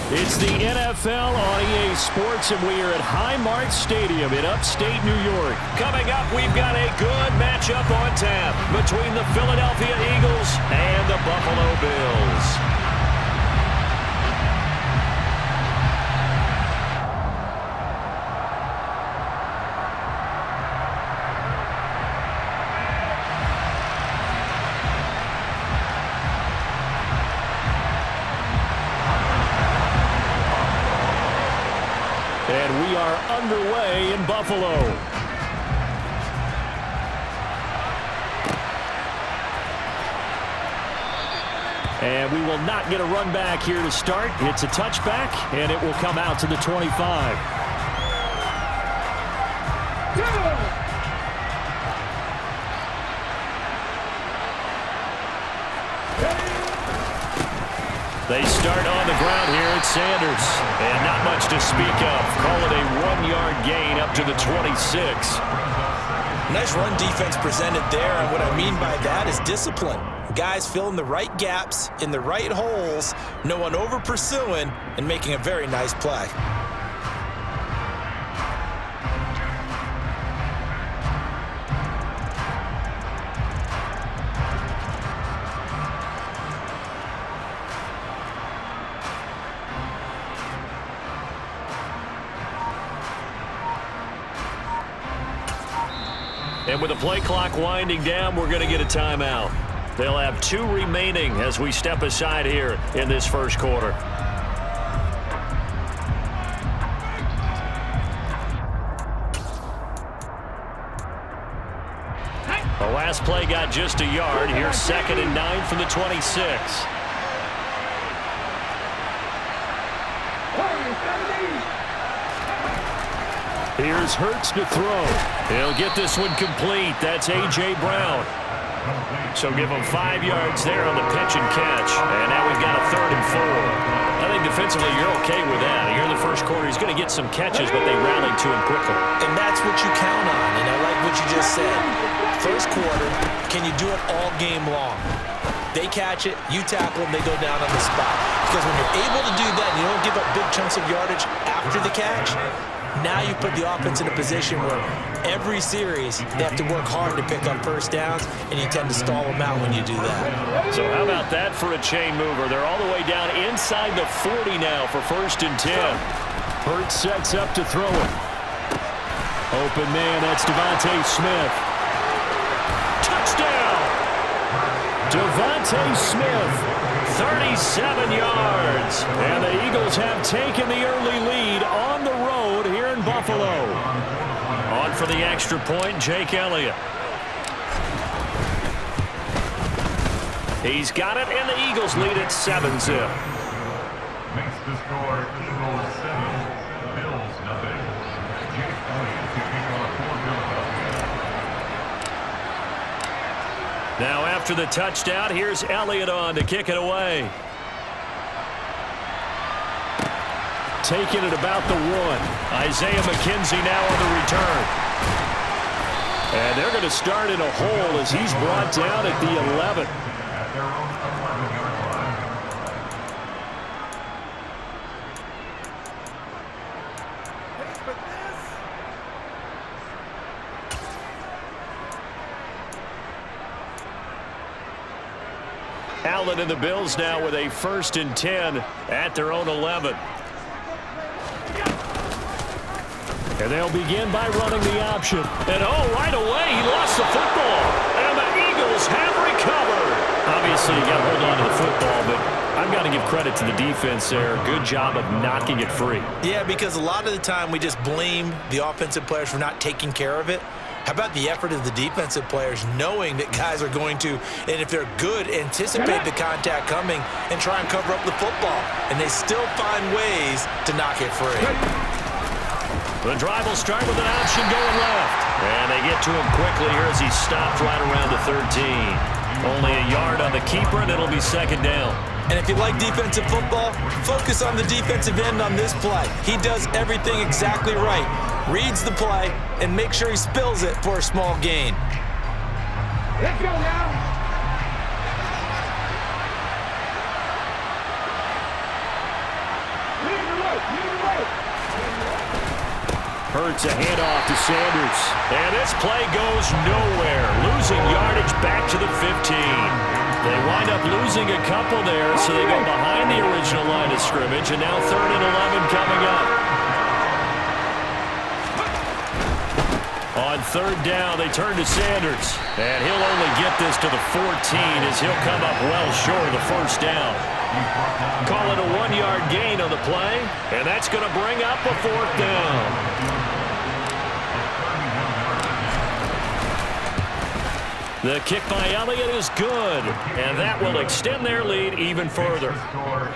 It's the NFL on EA Sports, and we are at Highmark Stadium in upstate New York. Coming up, we've got a good matchup on tap between the Philadelphia Eagles and the Buffalo Bills. And we are underway in Buffalo. And we will not get a run back here to start. It's a touchback, and it will come out to the 25. They start on the ground here at Sanders. And not much to speak of. Call it a 1-yard gain up to the 26. Nice run defense presented there. And what I mean by that is discipline. Guys filling the right gaps in the right holes. No one over pursuing and making a very nice play. And with the play clock winding down, we're going to get a timeout. They'll have 2 remaining as we step aside here in this first quarter. The last play got just a yard. Here's 2nd and 9 from the 26. Here's Hurts to throw. He'll get this one complete. That's A.J. Brown. So give him 5 yards there on the pitch and catch. And now we've got a 3rd and 4. I think defensively you're okay with that. Here in the first quarter, he's going to get some catches, but they rallied to him quickly. And that's what you count on, and I like what you just said. First quarter, can you do it all game long? They catch it, you tackle them, they go down on the spot. Because when you're able to do that and you don't give up big chunks of yardage after the catch, now you put the offense in a position where every series they have to work hard to pick up first downs, and you tend to stall them out when you do that. So how about that for a chain mover? They're all the way down inside the 40 now for 1st and 10. Hurts sets up to throw it. Open man, that's Devontae Smith. Touchdown! Devontae Smith, 37 yards. And the Eagles have taken the early lead on the road here in Buffalo. On for the extra point, Jake Elliott. He's got it, and the Eagles lead at 7-0. Makes the score Eagles 7, Bills nothing. Jake Elliott kicking off for Philadelphia. Now after the touchdown, here's Elliott on to kick it away. Taking it about the 1. Isaiah McKenzie now on the return. And they're going to start in a hole as he's brought down at the 11. At their own 11-yard line. Allen and the Bills now with a 1st and 10 at their own 11. And they'll begin by running the option. And right away, he lost the football. And the Eagles have recovered. Obviously, you got to hold on to the football, but I've got to give credit to the defense there. Good job of knocking it free. Yeah, because a lot of the time we just blame the offensive players for not taking care of it. How about the effort of the defensive players knowing that guys are going to, and if they're good, anticipate the contact coming and try and cover up the football. And they still find ways to knock it free. The drive will start with an option going left. And they get to him quickly here as he stopped right around the 13. Only a yard on the keeper, and it'll be 2nd down. And if you like defensive football, focus on the defensive end on this play. He does everything exactly right. Reads the play and make sure he spills it for a small gain. Let's go now. Hurts a handoff to Sanders. And this play goes nowhere. Losing yardage back to the 15. They wind up losing a couple there, so they go behind the original line of scrimmage, and now 3rd and 11 coming up. On 3rd down, they turn to Sanders. And he'll only get this to the 14 as he'll come up well short of the 1st down. Call it a 1-yard gain on the play, and that's going to bring up a 4th down. The kick by Elliott is good, and that will extend their lead even further.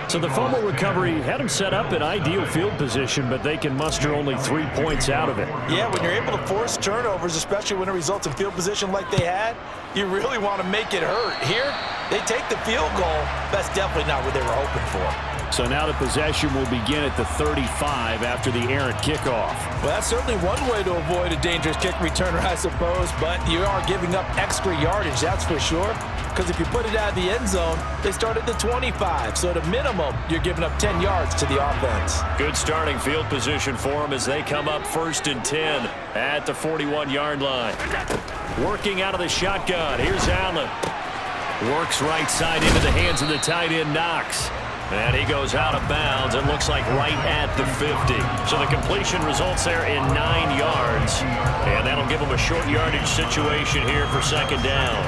So the fumble recovery had them set up in ideal field position, but they can muster only 3 points out of it. Yeah, when you're able to force turnovers, especially when it results in field position like they had, you really want to make it hurt. Here, they take the field goal. That's definitely not what they were hoping for. So now the possession will begin at the 35 after the errant kickoff. Well, that's certainly one way to avoid a dangerous kick returner, I suppose, but you are giving up extra yardage, that's for sure. Because if you put it out of the end zone, they start at the 25. So at a minimum, you're giving up 10 yards to the offense. Good starting field position for them as they come up 1st and 10 at the 41-yard line. Working out of the shotgun. Here's Allen. Works right side into the hands of the tight end, Knox. And he goes out of bounds. It looks like right at the 50. So the completion results there in 9 yards. And that'll give them a short yardage situation here for 2nd down.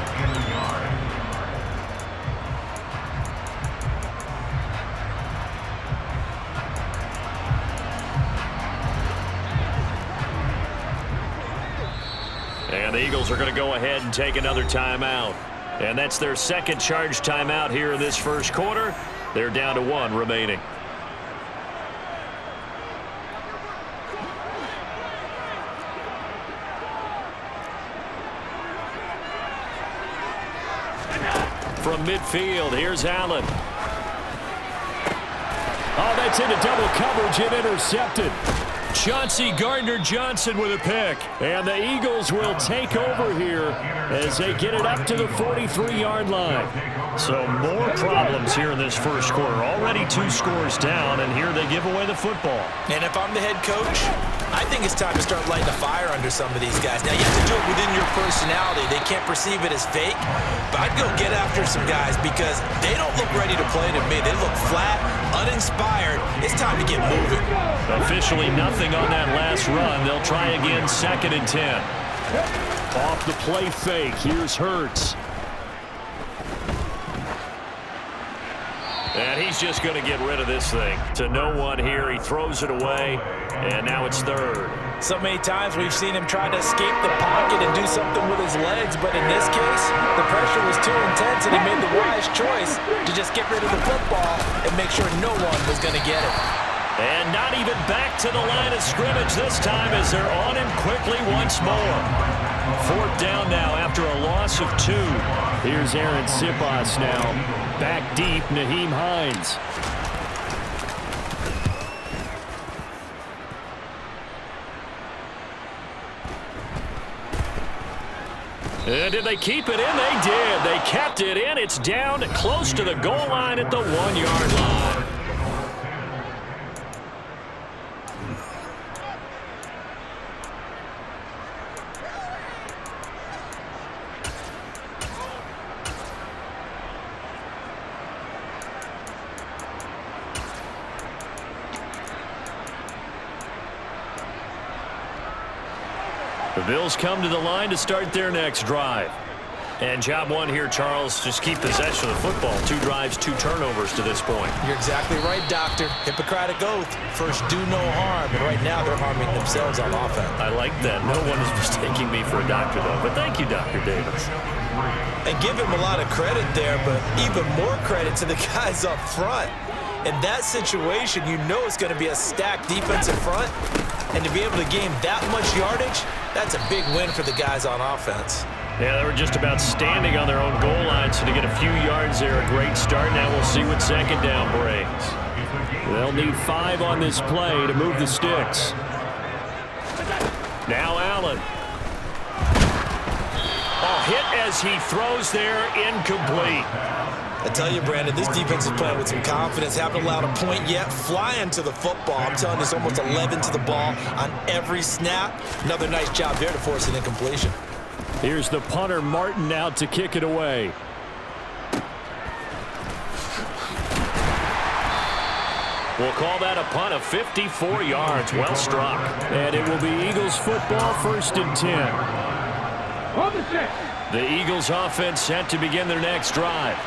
And the Eagles are going to go ahead and take another timeout. And that's their 2nd charge timeout here in this 1st quarter. They're down to 1 remaining. From midfield, here's Allen. Oh, that's into double coverage and intercepted. Chauncey Gardner-Johnson with a pick. And the Eagles will take over here as they get it up to the 43-yard line. So more problems here in this 1st quarter. Already 2 scores down, and here they give away the football. And if I'm the head coach, I think it's time to start lighting a fire under some of these guys. Now, you have to do it within your personality. They can't perceive it as fake, but I'd go get after some guys because they don't look ready to play to me. They look flat, uninspired. It's time to get moving. Officially nothing on that last run. They'll try again, 2nd and 10. Off the play fake, here's Hurts. And he's just going to get rid of this thing. To no one here. He throws it away, and now it's 3rd. So many times we've seen him try to escape the pocket and do something with his legs, but in this case, the pressure was too intense, and he made the wise choice to just get rid of the football and make sure no one was going to get it. And not even back to the line of scrimmage this time as they're on him quickly once more. 4th down now after a loss of 2. Here's Aaron Sipas now. Back deep, Naheem Hines. And did they keep it in? They did. They kept it in. It's down close to the goal line at the 1-yard line. The Bills come to the line to start their next drive. And job one here, Charles, just keep possession of the football. 2 drives, 2 turnovers to this point. You're exactly right, Doctor. Hippocratic oath. First, do no harm. And right now, they're harming themselves on offense. I like that. No one is mistaking me for a doctor, though. But thank you, Dr. Davis. And give him a lot of credit there, but even more credit to the guys up front. In that situation, you know it's going to be a stacked defensive front. And to be able to gain that much yardage, that's a big win for the guys on offense. Yeah, they were just about standing on their own goal line, so to get a few yards there, a great start. Now we'll see what 2nd down brings. They'll need 5 on this play to move the sticks. Now Allen. Oh, hit as he throws there, incomplete. I tell you, Brandon, this defense is playing with some confidence. Haven't allowed a point yet. Flying to the football. I'm telling you, it's almost 11 to the ball on every snap. Another nice job there to force an incompletion. Here's the punter, Martin, out to kick it away. We'll call that a punt of 54 yards. Well struck. And it will be Eagles football, 1st and 10. Hold the set. The Eagles offense set to begin their next drive.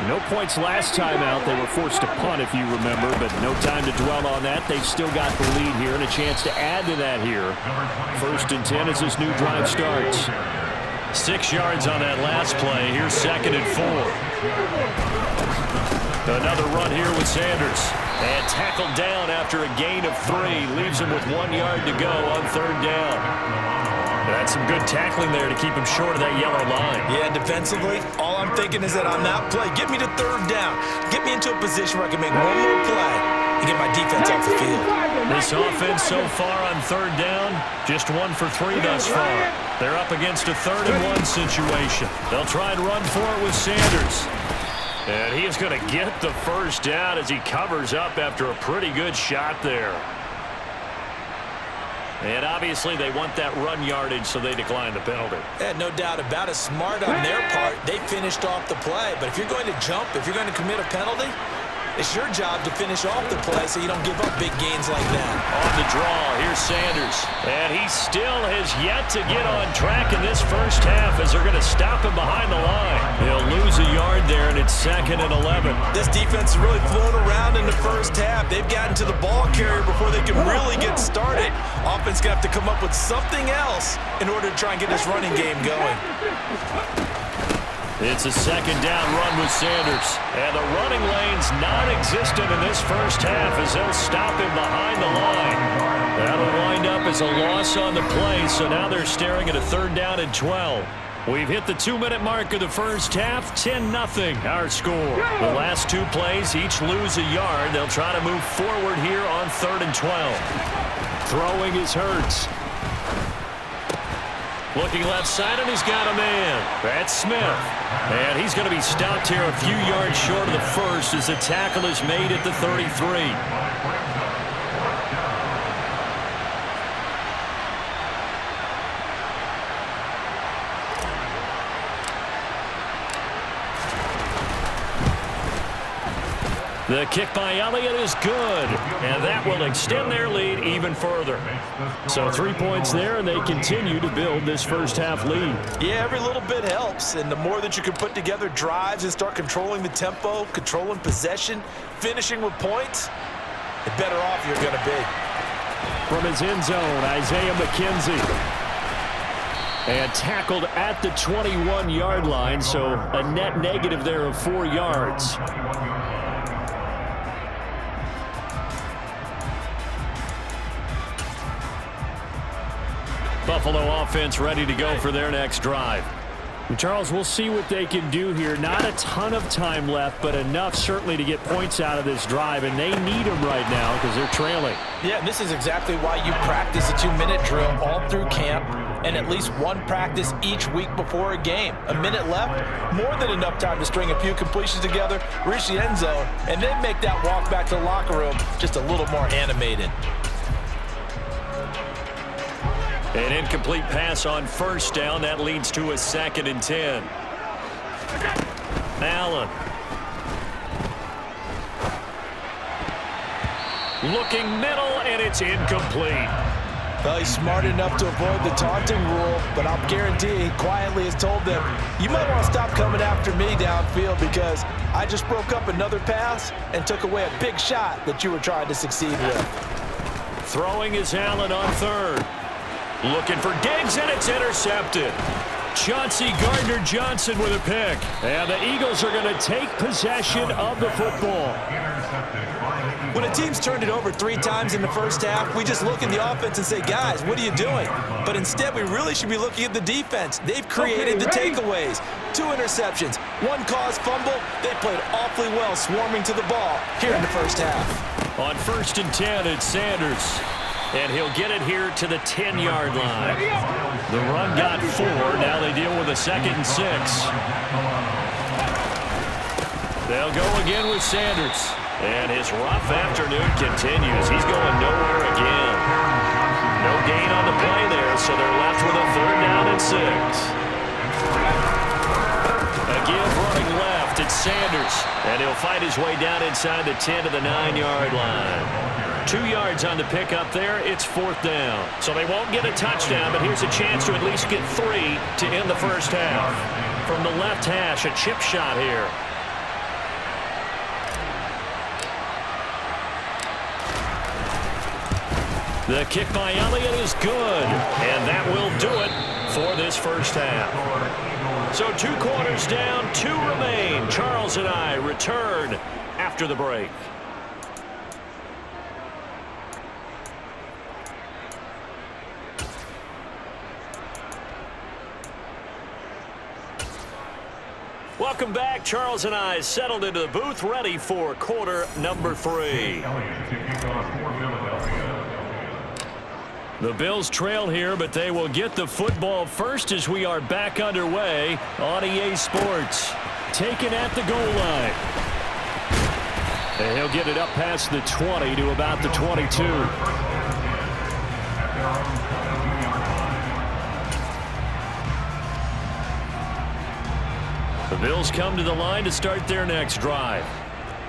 No points last time out. They were forced to punt, if you remember, but no time to dwell on that. They've still got the lead here and a chance to add to that here. 1st and 10 as this new drive starts. 6 yards on that last play. Here's 2nd and 4. Another run here with Sanders. And tackled down after a gain of 3. Leaves him with 1 yard to go on 3rd down. That's some good tackling there to keep him short of that yellow line. Yeah, defensively, all I'm thinking is that on that play, get me to 3rd down. Get me into a position where I can make one more play and get my defense off the field. This offense so far on 3rd down, just 1 for 3 thus far. They're up against a 3rd and 1 situation. They'll try and run for it with Sanders. And he is going to get the 1st down as he covers up after a pretty good shot there. And obviously they want that run yardage, so they decline the penalty. Yeah, no doubt about it. Smart on their part. They finished off the play. But if you're going to jump, if you're going to commit a penalty, it's your job to finish off the play so you don't give up big gains like that. On the draw, here's Sanders. And he still has yet to get on track in this first half as they're going to stop him behind the line. He'll lose a yard there, and it's 2nd and 11. This defense is really flown around in the first half. They've gotten to the ball carrier before they can really get started. Offense going to have to come up with something else in order to try and get this running game going. It's a 2nd down run with Sanders. And the running lane's non-existent in this first half as they'll stop him behind the line. That'll wind up as a loss on the play, so now they're staring at a 3rd down and 12. We've hit the 2-minute mark of the first half, 10-0 our score. The last 2 plays each lose a yard. They'll try to move forward here on 3rd and 12. Throwing is Hurts. Looking left side, and he's got a man. That's Smith. And he's going to be stopped here a few yards short of the 1st as the tackle is made at the 33. The kick by Elliott is good, and that will extend their lead even further. So 3 points there, and they continue to build this first half lead. Yeah, every little bit helps, and the more that you can put together drives and start controlling the tempo, controlling possession, finishing with points, the better off you're going to be. From his end zone, Isaiah McKenzie. And tackled at the 21-yard line, so a net negative there of 4 yards. Buffalo offense ready to go for their next drive. And Charles, we'll see what they can do here. Not a ton of time left, but enough certainly to get points out of this drive, and they need them right now because they're trailing. Yeah, this is exactly why you practice a 2-minute drill all through camp and at least one practice each week before a game. A minute left, more than enough time to string a few completions together, reach the end zone, and then make that walk back to the locker room just a little more animated. An incomplete pass on 1st down. That leads to a 2nd and 10. Allen. Looking middle, and it's incomplete. Well, he's smart enough to avoid the taunting rule, but I'll guarantee he quietly has told them, you might want to stop coming after me downfield because I just broke up another pass and took away a big shot that you were trying to succeed with. Throwing is Allen on 3rd. Looking for Diggs, and it's intercepted. Chauncey Gardner-Johnson with a pick. And the Eagles are going to take possession of the football. When a team's turned it over 3 times in the first half, we just look at the offense and say, guys, what are you doing? But instead, we really should be looking at the defense. They've created the takeaways. 2 interceptions, 1 caused fumble. They played awfully well swarming to the ball here in the first half. On 1st and 10, it's Sanders. And he'll get it here to the 10-yard line. The run got 4. Now they deal with a 2nd and 6. They'll go again with Sanders. And his rough afternoon continues. He's going nowhere again. No gain on the play there, so they're left with a 3rd down and 6. A give running left. It's Sanders. And he'll fight his way down inside the 10 to the 9-yard line. 2 yards on the pickup there. It's 4th down. So they won't get a touchdown, but here's a chance to at least get 3 to end the first half. From the left hash, a chip shot here. The kick by Elliott is good, and that will do it for this first half. So 2 quarters down, 2 remain. Charles and I return after the break. Welcome back. Charles and I settled into the booth, ready for quarter number 3. The Bills trail here, but they will get the football first as we are back underway on EA Sports. Taken at the goal line. And he'll get it up past the 20 to about the 22. The Bills come to the line to start their next drive.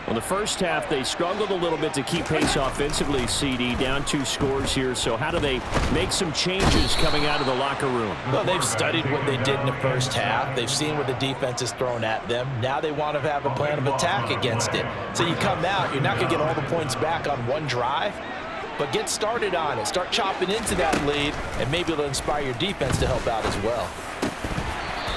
Well, the first half, they struggled a little bit to keep pace offensively, CD, down 2 scores here. So how do they make some changes coming out of the locker room? Well, they've studied what they did in the first half. They've seen what the defense has thrown at them. Now they want to have a plan of attack against it. So you come out, you're not going to get all the points back on one drive, but get started on it. Start chopping into that lead, and maybe it'll inspire your defense to help out as well.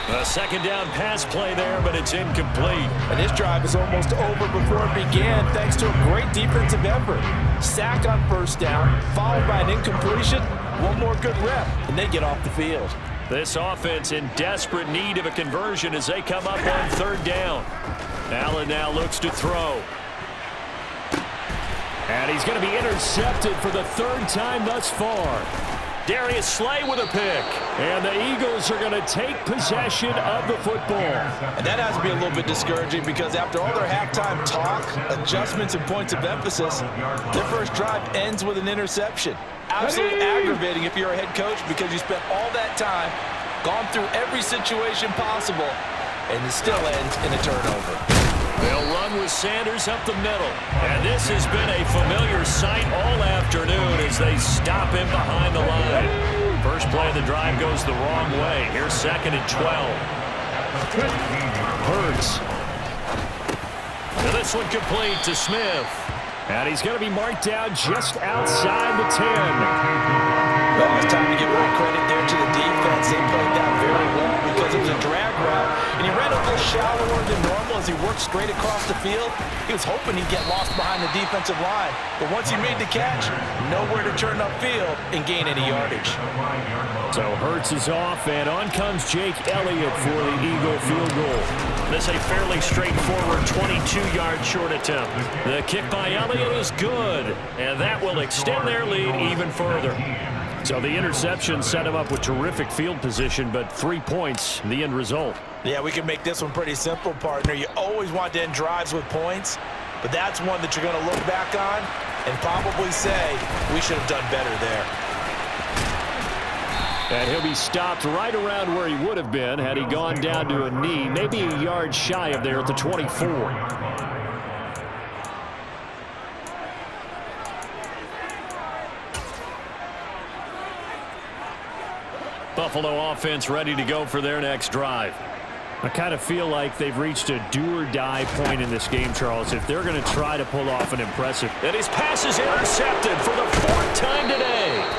A 2nd down pass play there, but it's incomplete. And this drive is almost over before it began thanks to a great defensive effort. Sack on 1st down, followed by an incompletion. One more good rep, and they get off the field. This offense in desperate need of a conversion as they come up on 3rd down. Allen now looks to throw. And he's going to be intercepted for the 3rd time thus far. Darius Slay with a pick. And the Eagles are going to take possession of the football. And that has to be a little bit discouraging because after all their halftime talk, adjustments, and points of emphasis, their first drive ends with an interception. Absolutely aggravating if you're a head coach because you spent all that time, gone through every situation possible, and it still ends in a turnover. They'll run with Sanders up the middle. And this has been a familiar sight all afternoon as they stop him behind the line. First play of the drive goes the wrong way. Here's 2nd and 12. Hurts. And this one complete to Smith. And he's going to be marked down just outside the 10. Well, it's time to give more credit there to the defense. They played that very well because it was a drag route. And he ran a little shallower than normal as he worked straight across the field. He was hoping he'd get lost behind the defensive line. But once he made the catch, nowhere to turn upfield and gain any yardage. So Hurts is off, and on comes Jake Elliott for the Eagle field goal. This a fairly straightforward 22-yard short attempt. The kick by Elliott is good, and that will extend their lead even further. So the interception set him up with terrific field position, but 3 points, the end result. Yeah, we can make this one pretty simple, partner. You always want to end drives with points, but that's one that you're going to look back on and probably say, we should have done better there. And he'll be stopped right around where he would have been had he gone down to a knee, maybe a yard shy of there at the 24. Buffalo offense ready to go for their next drive. I kind of feel like they've reached a do-or-die point in this game, Charles, if they're going to try to pull off an impressive. And his pass is intercepted for the 4th time today.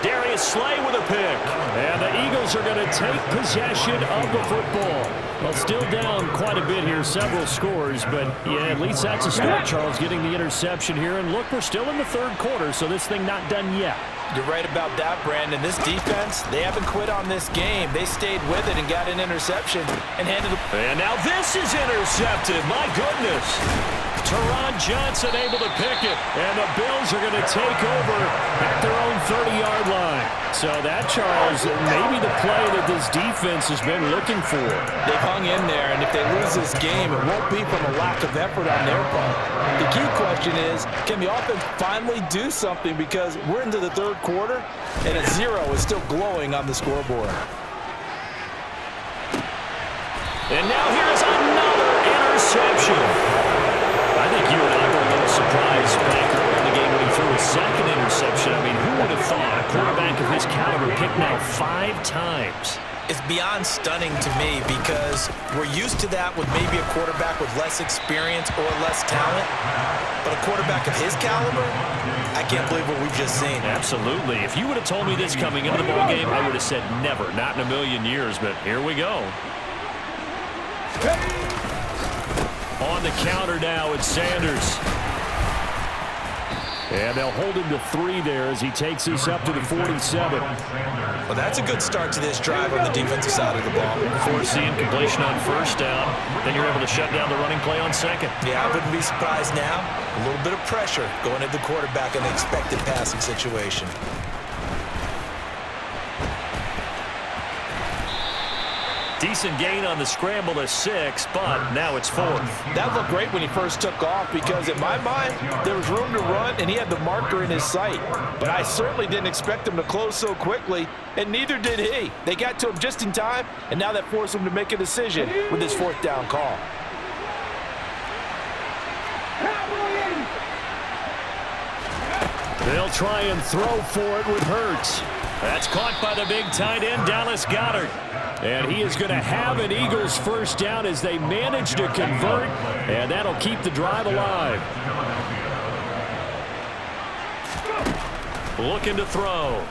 Darius Slay with a pick. And the Eagles are going to take possession of the football. Well, still down quite a bit here, several scores, but yeah, at least that's a start, Charles, getting the interception here. And look, we're still in the 3rd quarter, so this thing not done yet. You're right about that, Brandon. This defense, they haven't quit on this game. They stayed with it and got an interception and handed it. And now this is intercepted. My goodness. Teron Johnson able to pick it. And the Bills are going to take over at their own 30-yard line. So that, Charles, may be the play that this defense has been looking for. They've hung in there, and if they lose this game, it won't be from a lack of effort on their part. The key question is, can the offense finally do something, because we're into the third quarter, and a 0 is still glowing on the scoreboard. And now here's another interception. I think you and I were a little surprised back early in the game when he threw a second interception. I mean, who would have thought a quarterback of his caliber picked now 5 times? It's beyond stunning to me, because we're used to that with maybe a quarterback with less experience or less talent. But a quarterback of his caliber, I can't believe what we've just seen. Absolutely. If you would have told me this coming into the ballgame, I would have said never, not in a million years. But here we go. On the counter now, it's Sanders. And they'll hold him to 3 there as he takes us up to the 47. Well, that's a good start to this drive on the defensive side of the ball. Force the incompletion on first down. Then you're able to shut down the running play on second. Yeah, I wouldn't be surprised now. A little bit of pressure going at the quarterback in the expected passing situation. Decent gain on the scramble to 6, but now it's 4th. That looked great when he first took off, because in my mind, there was room to run, and he had the marker in his sight. But I certainly didn't expect him to close so quickly, and neither did he. They got to him just in time, and now that forced him to make a decision with his 4th down call. They'll try and throw for it with Hurts. That's caught by the big tight end, Dallas Goedert. And he is going to have an Eagles first down as they manage to convert, and that'll keep the drive alive. Looking to throw.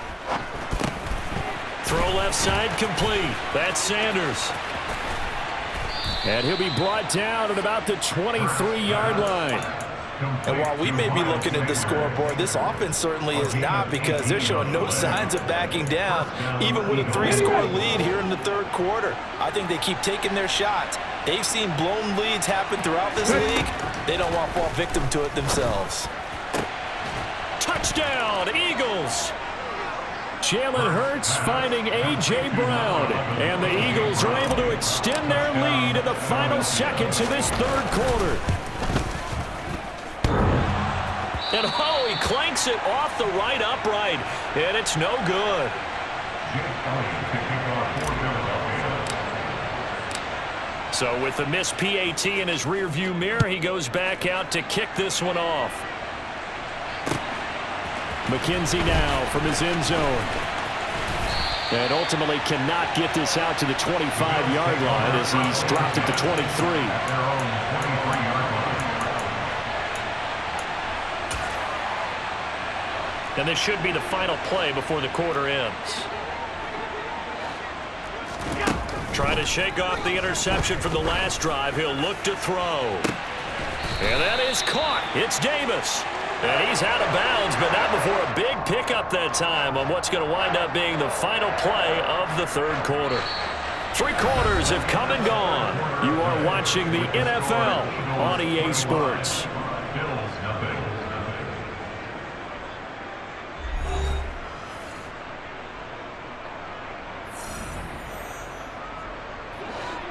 Throw left side complete. That's Sanders. And he'll be brought down at about the 23-yard line. And while we may be looking at the scoreboard, this offense certainly is not, because they're showing no signs of backing down, even with a 3-score lead here in the third quarter. I think they keep taking their shots. They've seen blown leads happen throughout this league. They don't want to fall victim to it themselves. Touchdown, Eagles! Jalen Hurts finding A.J. Brown. And the Eagles are able to extend their lead in the final seconds of this third quarter. And oh, he clanks it off the right upright, and it's no good. So with the missed PAT in his rearview mirror, he goes back out to kick this one off. McKenzie now from his end zone. And ultimately cannot get this out to the 25-yard line as he's dropped at the 23. And this should be the final play before the quarter ends. Trying to shake off the interception from the last drive. He'll look to throw. And that is caught. It's Davis. And he's out of bounds, but not before a big pickup that time on what's going to wind up being the final play of the third quarter. 3 quarters have come and gone. You are watching the NFL on EA Sports.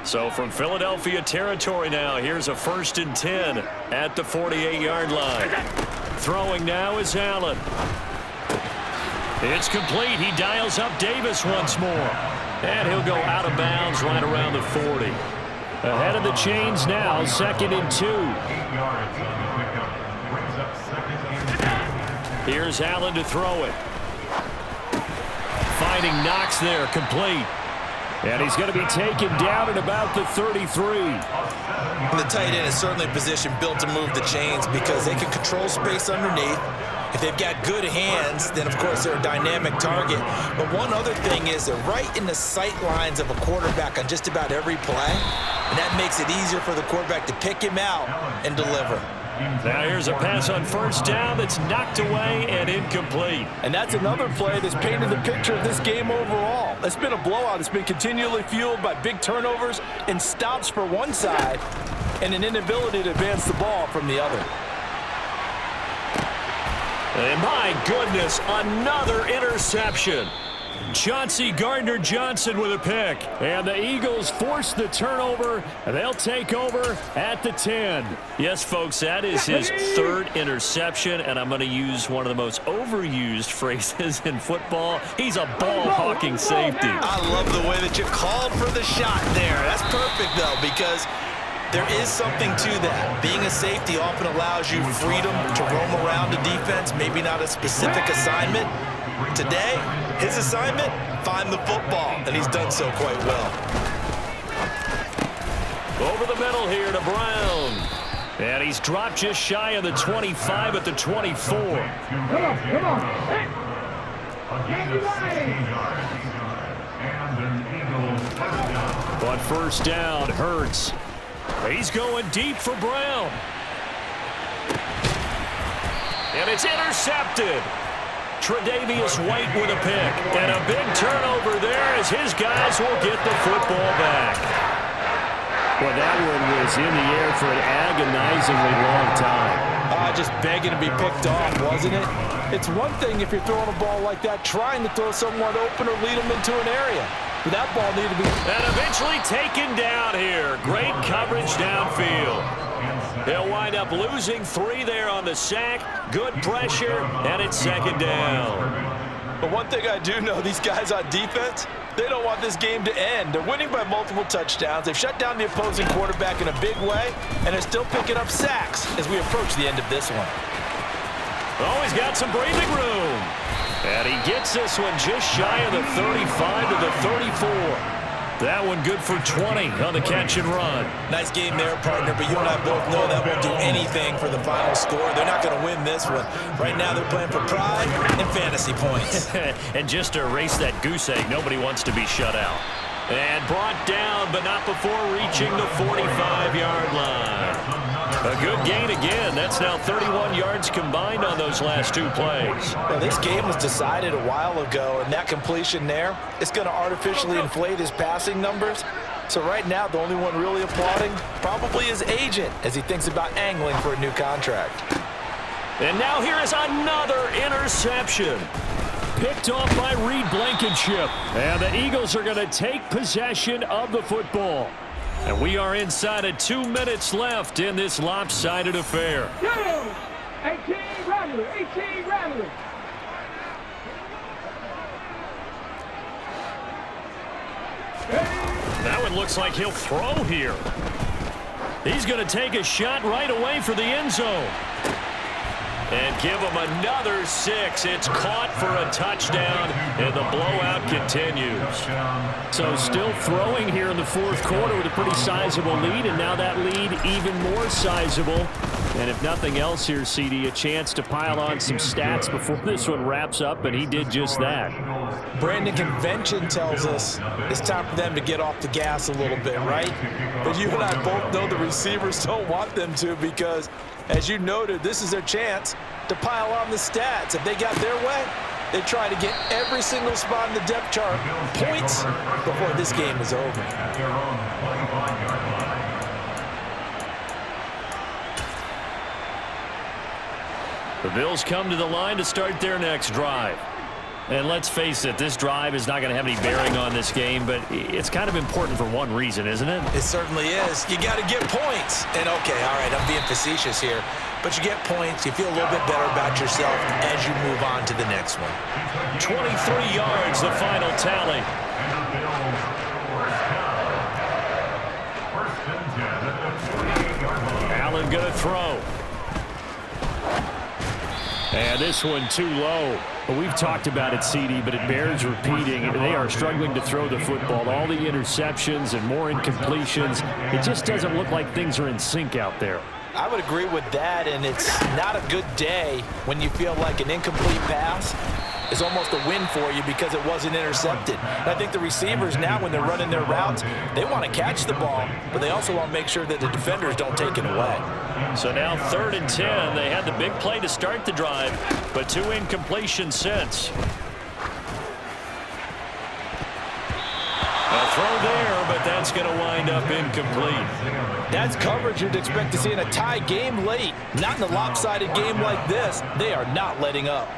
So from Philadelphia territory now, here's a 1st and 10 at the 48-yard line. Throwing now is Allen. It's complete. He dials up Davis once more. And he'll go out of bounds right around the 40. Ahead of the chains now, 2nd and 2. Here's Allen to throw it. Finding Knox there, complete. And he's going to be taken down at about the 33. The tight end is certainly a position built to move the chains, because they can control space underneath. If they've got good hands, then of course they're a dynamic target. But one other thing is they're right in the sight lines of a quarterback on just about every play. And that makes it easier for the quarterback to pick him out and deliver. Now here's a pass on first down that's knocked away and incomplete. And that's another play that's painted the picture of this game overall. It's been a blowout. It's been continually fueled by big turnovers and stops for one side. and an inability to advance the ball from the other. And my goodness, another interception. Chauncey Gardner-Johnson with a pick. And the Eagles force the turnover, and they'll take over at the 10. Yes, folks, that is his third interception, and I'm going to use one of the most overused phrases in football. He's a ball-hawking safety. I love the way that you called for the shot there. That's perfect, though, because there is something to that. Being a safety often allows you freedom to roam around the defense, maybe not a specific assignment. Today, his assignment, find the football, and he's done so quite well. Over the middle here to Brown. And he's dropped just shy of the 25 at the 24. Come on. Hey. But first down, Hurts. He's going deep for Brown. And it's intercepted. Tre'Davious White with a pick. And a big turnover there as his guys will get the football back. Well, that one was in the air for an agonizingly long time. Just begging to be picked off, wasn't it? It's one thing if you're throwing a ball like that, trying to throw someone open or lead them into an area. But that ball needed to be... And eventually taken down here. Great coverage downfield. They'll wind up losing 3 there on the sack. Good pressure, and it's second down. But one thing I do know, these guys on defense, they don't want this game to end. They're winning by multiple touchdowns. They've shut down the opposing quarterback in a big way, and they're still picking up sacks as we approach the end of this one. Oh, he's got some breathing room. And he gets this one just shy of the 35 to the 34. That one good for 20 on the catch and run. Nice game there, partner, but you and I both know that won't do anything for the final score. They're not going to win this one. Right now they're playing for pride and fantasy points. And just to erase that goose egg, nobody wants to be shut out. And brought down, but not before reaching the 45-yard line. A good gain again. That's now 31 yards combined on those last 2 plays. Well, this game was decided a while ago, and that completion there is going to artificially inflate his passing numbers. So right now, the only one really applauding probably his agent as he thinks about angling for a new contract. And now here is another interception. Picked off by Reed Blankenship. And the Eagles are going to take possession of the football. And we are inside of 2 minutes left in this lopsided affair. 18 Rattler. That one looks like he'll throw here. He's going to take a shot right away for the end zone. And give him another 6. It's caught for a touchdown, and the blowout continues. So still throwing here in the 4th quarter with a pretty sizable lead, and now that lead even more sizable. And if nothing else here, CD, a chance to pile on some stats before this one wraps up, and he did just that. Brandon, convention tells us it's time for them to get off the gas a little bit, right? But you and I both know the receivers don't want them to because, as you noted, this is their chance to pile on the stats. If they got their way, they try to get every single spot in the depth chart points before this game is over. The Bills come to the line to start their next drive. And let's face it, this drive is not going to have any bearing on this game, but it's kind of important for one reason, isn't it? It certainly is. You got to get points. And, okay, all right, I'm being facetious here. But you get points, you feel a little bit better about yourself as you move on to the next one. 23 yards, the final tally. Allen going to throw. And this one too low. Well, we've talked about it, CD, but it bears repeating. They are struggling to throw the football. All the interceptions and more incompletions. It just doesn't look like things are in sync out there. I would agree with that, and it's not a good day when you feel like an incomplete pass is almost a win for you because it wasn't intercepted. And I think the receivers now, when they're running their routes, they want to catch the ball, but they also want to make sure that the defenders don't take it away. So now 3rd and 10. They had the big play to start the drive, but 2 incompletions since. A throw there, but that's going to wind up incomplete. That's coverage you'd expect to see in a tie game late. Not in a lopsided game like this. They are not letting up.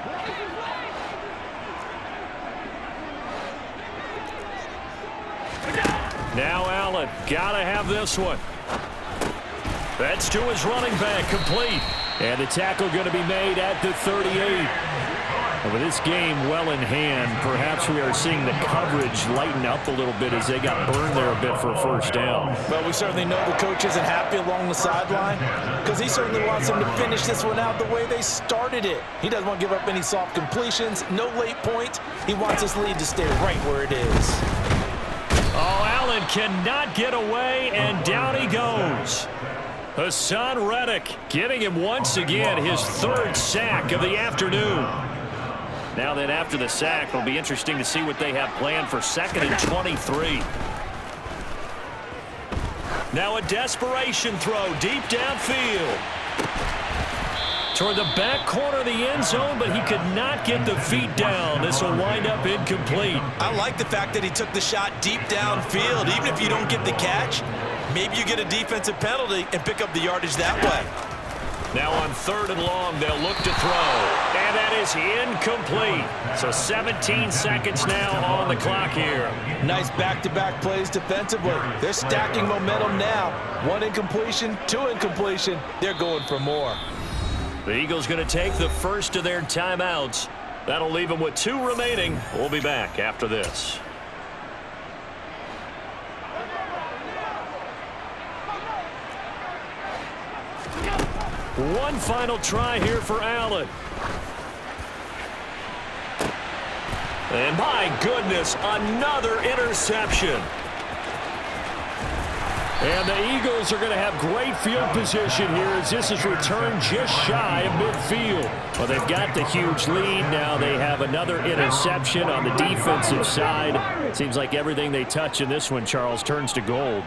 Now Allen, gotta have this one. That's to his running back, complete. And the tackle going to be made at the 38. And with this game well in hand, perhaps we are seeing the coverage lighten up a little bit as they got burned there a bit for a first down. Well, we certainly know the coach isn't happy along the sideline because he certainly wants them to finish this one out the way they started it. He doesn't want to give up any soft completions, no late points. He wants this lead to stay right where it is. Oh, Allen cannot get away, and down he goes. Hassan Reddick getting him once again his third sack of the afternoon. Now then, after the sack, it'll be interesting to see what they have planned for 2nd and 23. Now a desperation throw deep downfield. Toward the back corner of the end zone, but he could not get the feet down. This will wind up incomplete. I like the fact that he took the shot deep downfield. Even if you don't get the catch, maybe you get a defensive penalty and pick up the yardage that way. Now on 3rd and long, they'll look to throw. And that is incomplete. So 17 seconds now on the clock here. Nice back-to-back plays defensively. They're stacking momentum now. 1 incompletion, 2 incompletion. They're going for more. The Eagles going to take the first of their timeouts. That'll leave them with 2 remaining. We'll be back after this. One final try here for Allen. And my goodness, another interception. And the Eagles are going to have great field position here as this is returned just shy of midfield. Well, they've got the huge lead. Now they have another interception on the defensive side. Seems like everything they touch in this one, Charles, turns to gold.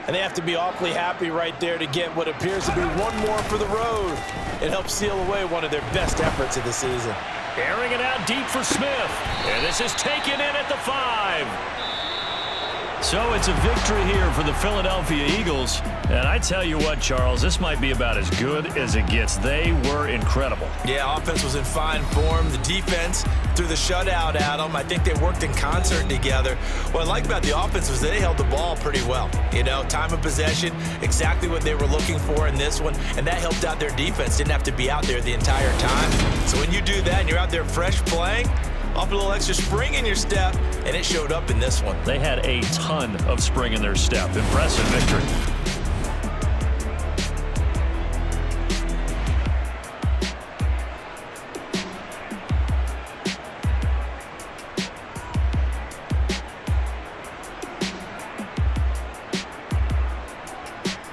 And they have to be awfully happy right there to get what appears to be one more for the road. It helps seal away one of their best efforts of the season. Airing it out deep for Smith. And this is taken in at the 5. So it's a victory here for the Philadelphia Eagles. And I tell you what, Charles, this might be about as good as it gets. They were incredible. Yeah, offense was in fine form. The defense threw the shutout at them. I think they worked in concert together. What I like about the offense was they held the ball pretty well. You know, time of possession, exactly what they were looking for in this one. And that helped out their defense. Didn't have to be out there the entire time. So when you do that and you're out there fresh playing, off a little extra spring in your step, and it showed up in this one. They had a ton of spring in their step. Impressive victory.